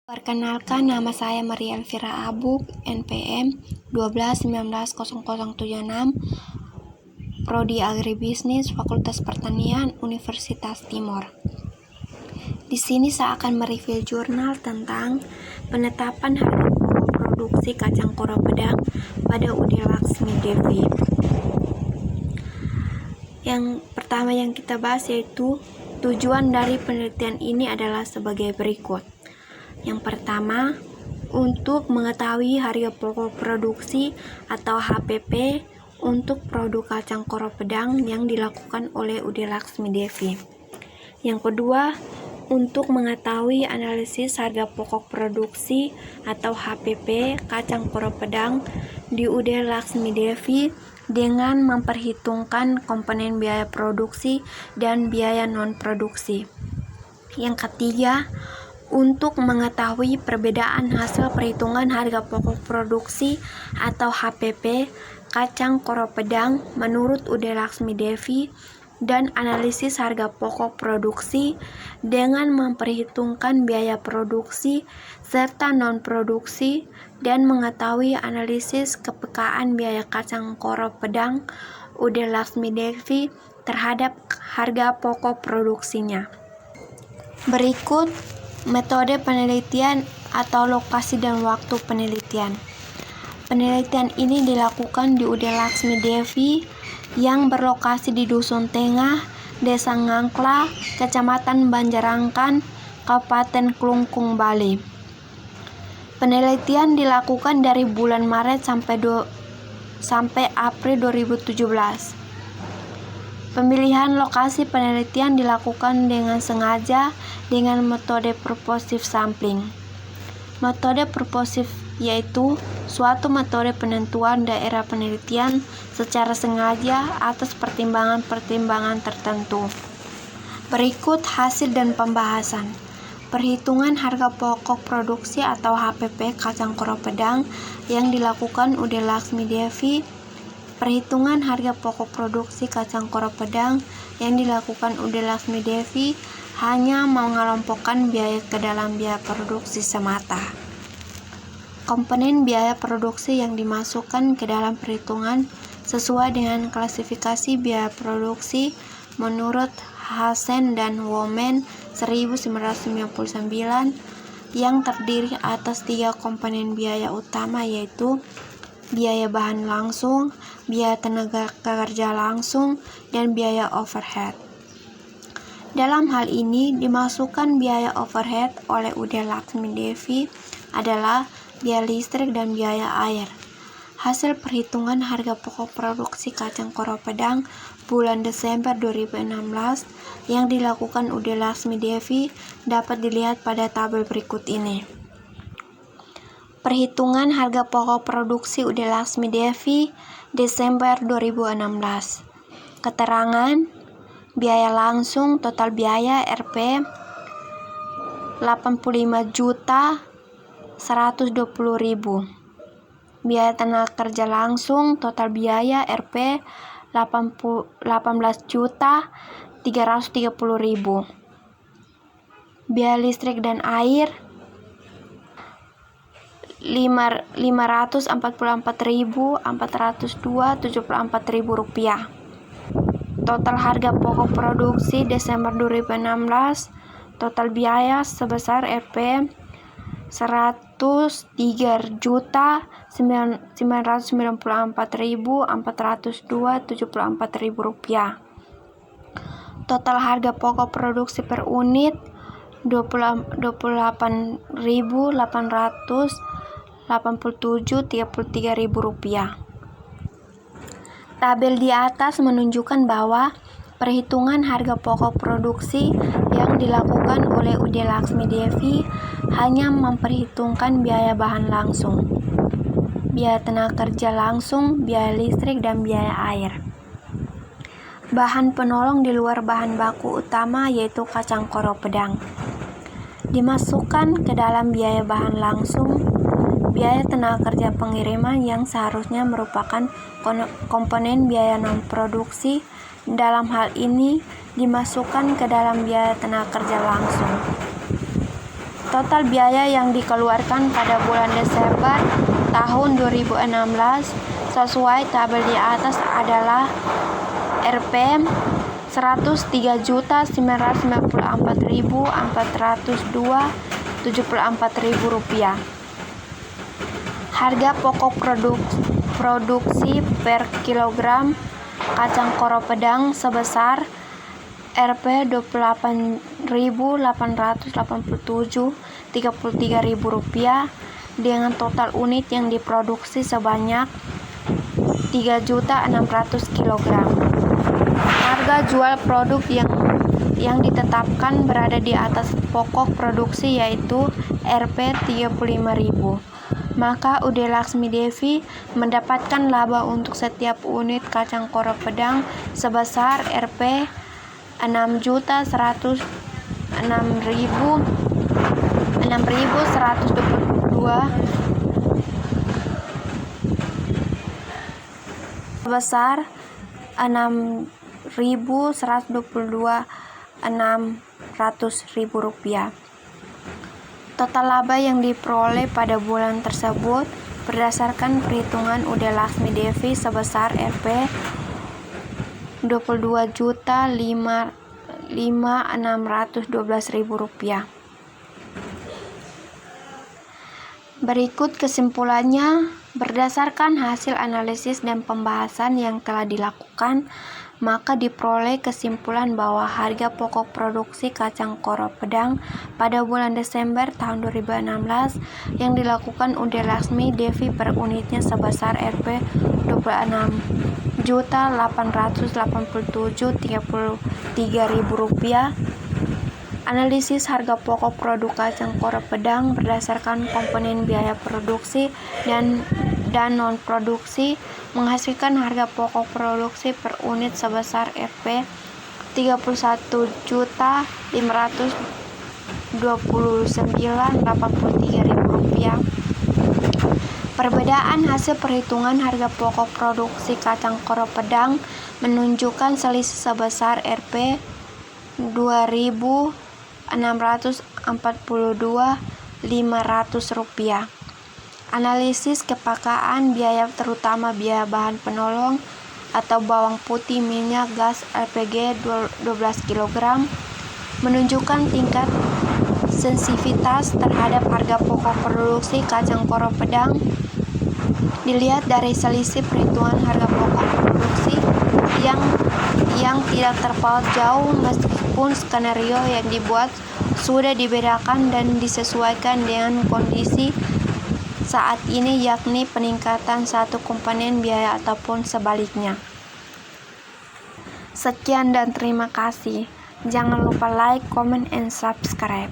Perkenalkan, nama saya Maria Elvira Abuk, NPM 12190076, Prodi Agribisnis, Fakultas Pertanian, Universitas Timor. Di sini saya akan mereview jurnal tentang penetapan harga pokok produksi kacang koro pedang pada UD Laksmi Devi. Yang pertama yang kita bahas yaitu tujuan dari penelitian ini adalah sebagai berikut. Yang pertama, untuk mengetahui harga pokok produksi atau HPP untuk produk kacang koro pedang yang dilakukan oleh UD Laksmi Devi. Yang kedua, untuk mengetahui analisis harga pokok produksi atau HPP kacang koro pedang di UD Laksmi Devi dengan memperhitungkan komponen biaya produksi dan biaya non-produksi. Yang ketiga, untuk mengetahui perbedaan hasil perhitungan harga pokok produksi atau HPP kacang koro pedang menurut UD Laksmi Devi dan analisis harga pokok produksi dengan memperhitungkan biaya produksi serta non-produksi dan mengetahui analisis kepekaan biaya kacang koro pedang UD Laksmi Devi terhadap harga pokok produksinya. Berikut metode penelitian atau lokasi dan waktu penelitian. Penelitian ini dilakukan di UD Laksmi Devi yang berlokasi di Dusun Tengah, Desa Ngangkla, Kecamatan Banjarangkan, Kabupaten Klungkung, Bali. Penelitian dilakukan dari bulan Maret sampai April 2017. Pemilihan lokasi penelitian dilakukan dengan sengaja dengan metode purposive sampling. Metode purposive yaitu suatu metode penentuan daerah penelitian secara sengaja atas pertimbangan-pertimbangan tertentu. Berikut hasil dan pembahasan. Perhitungan harga pokok produksi atau HPP kacang koro pedang yang dilakukan UD Laksmi Devi. Perhitungan harga pokok produksi kacang koro pedang yang dilakukan UD Laksmi Devi hanya mengelompokkan biaya ke dalam biaya produksi semata. Komponen biaya produksi yang dimasukkan ke dalam perhitungan sesuai dengan klasifikasi biaya produksi menurut Hassen dan Women 1999 yang terdiri atas 3 komponen biaya utama yaitu biaya bahan langsung, biaya tenaga kerja langsung, dan biaya overhead. Dalam hal ini dimasukkan biaya overhead oleh UD Laksmi Devi adalah biaya listrik dan biaya air. Hasil perhitungan harga pokok produksi kacang koro pedang bulan Desember 2016 yang dilakukan UD Laksmi Devi dapat dilihat pada tabel berikut ini. Perhitungan harga pokok produksi UD Laksmi Devi Desember 2016. Keterangan biaya langsung total biaya Rp 85.120.000. Biaya tenaga kerja langsung total biaya Rp 18.330.000. Biaya listrik dan air 544.402.74.000 rupiah. Total harga pokok produksi Desember 2016 total biaya sebesar Rp 103.994.402.74.000 rupiah. Total harga pokok produksi per unit 28.887.33.000 rupiah. Tabel di atas menunjukkan bahwa perhitungan harga pokok produksi yang dilakukan oleh UD Laksmi Devi hanya memperhitungkan biaya bahan langsung, biaya tenaga kerja langsung, biaya listrik, dan biaya air. Bahan penolong di luar bahan baku utama yaitu kacang koro pedang dimasukkan ke dalam biaya bahan langsung, biaya tenaga kerja pengiriman yang seharusnya merupakan komponen biaya non-produksi. Dalam hal ini dimasukkan ke dalam biaya tenaga kerja langsung. Total biaya yang dikeluarkan pada bulan Desember tahun 2016 sesuai tabel di atas adalah Rp 103.994.402,74 rupiah. Harga pokok produksi per kilogram kacang koro pedang sebesar Rp 28.887,33 rupiah dengan total unit yang diproduksi sebanyak 3.600 kg. Harga jual produk yang ditetapkan berada di atas pokok produksi yaitu Rp 35.000. Maka UD Laksmi Devi mendapatkan laba untuk setiap unit kacang koro pedang sebesar Rp 6.122 sebesar Rp6.122.600 Total laba yang diperoleh pada bulan tersebut berdasarkan perhitungan UD Laksmi Devi sebesar Rp 22.556.612 Berikut kesimpulannya, berdasarkan hasil analisis dan pembahasan yang telah dilakukan, maka diperoleh kesimpulan bahwa harga pokok produksi kacang koro pedang pada bulan Desember tahun 2016 yang dilakukan UD Laksmi Devi per unitnya sebesar Rp 26.887.33 rupiah. Analisis harga pokok produk kacang koro pedang berdasarkan komponen biaya produksi dan non-produksi menghasilkan harga pokok produksi per unit sebesar Rp 31.529.83 rupiah. Perbedaan hasil perhitungan harga pokok produksi kacang koro pedang menunjukkan selisih sebesar Rp 2.642.500 rupiah. Analisis kepakaan biaya terutama biaya bahan penolong atau bawang putih, minyak, gas LPG 12 kg menunjukkan tingkat sensitivitas terhadap harga pokok produksi kacang koro pedang. Dilihat dari selisih perhitungan harga pokok produksi yang tidak terpaut jauh meskipun skenario yang dibuat sudah dibedakan dan disesuaikan dengan kondisi saat ini, yakni peningkatan satu komponen biaya ataupun sebaliknya. Sekian dan terima kasih. Jangan lupa like, comment, and subscribe.